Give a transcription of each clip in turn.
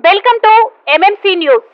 Welcome to MMC news.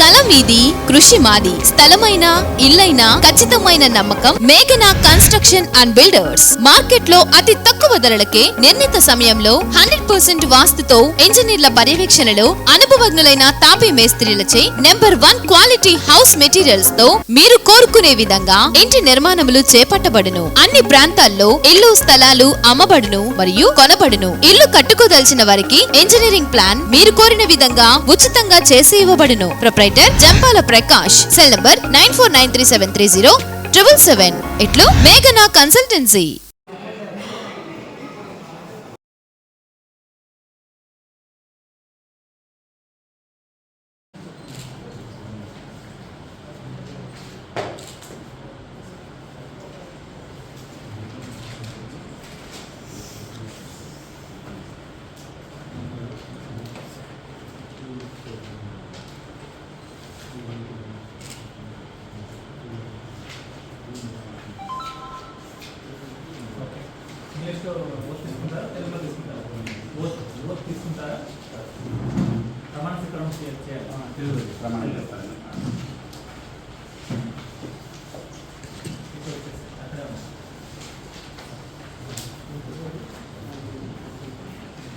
కల మీది, కృషి మాది. స్థలమైన, ఇల్లైనా ఖచ్చితమైన నమ్మకం మేఘనా కన్స్ట్రక్షన్ అండ్ బిల్డర్స్. మార్కెట్ లో అతి తక్కువ ధరలకే నిర్ణీత సమయంలో 100% వాస్తుతో ఇంజనీర్ల పర్యవేక్షణలో అనుభవజ్ఞులైన తాపీ మేస్త్రీలచే నెంబర్ 1 క్వాలిటీ హౌస్ మెటీరియల్స్ తో మీరు కోరుకునే విధంగా ఇంటి నిర్మాణములు చేపట్టబడును. అన్ని ప్రాంతాల్లో ఇల్లు స్థలాలు అమ్మబడును మరియు కొనబడును. ఇల్లు కట్టుకోదలిచిన వారికి ఇంజనీరింగ్ ప్లాన్ మీరు కోరిన విధంగా ఉచితంగా చేసి ఇవ్వబడును. Proprietor Jampala Prakash. Cell number 9493307777. ఇట్లు మేఘనా కన్సల్టెన్సీ.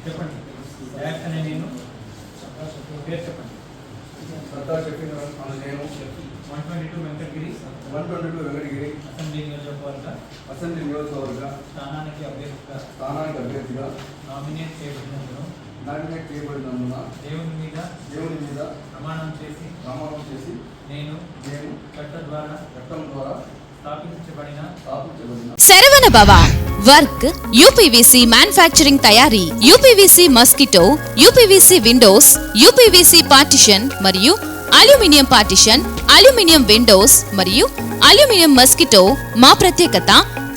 చెప్పండి. డైరెక్ట్ అనే నేను పేరు చెప్పండి. ప్రతాప్ చెప్పిన నేను 122 వెంకటగిరి అసెంబ్లీ నియోజకవర్గ స్థానానికి అభ్యర్థిగా నామినేట్ చేయబడినందున చేయబడినందున దేవుని మీద ప్రమాణం చేసి నేను చట్టం ద్వారా స్థాపించబడిన శరవణ భవ వర్క్ యూపీవీసీ మ్యానుఫ్యాక్చరింగ్ తయారీ, UPVC mosquito, UPVC Windows, UPVC partition మరియు అల్యూమినియం పార్టిషన్, అల్యూమినియం విండోస్ మరియు అల్యూమినియం మస్కిటో. మా ప్రత్యేకత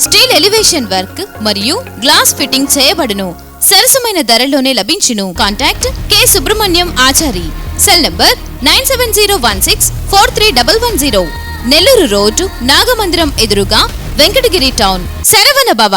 స్టీల్ ఎలివేషన్ వర్క్ మరియు గ్లాస్ ఫిట్టింగ్ చేయబడును. సరసమైన ధరలోనే లభించును. Contact K Subrahmanyam Achari. Cell number 9706431110. Nellore road, Nagamandiram ఎదురుగా, వెంకటగిరి టౌన్. శరవణ భవ.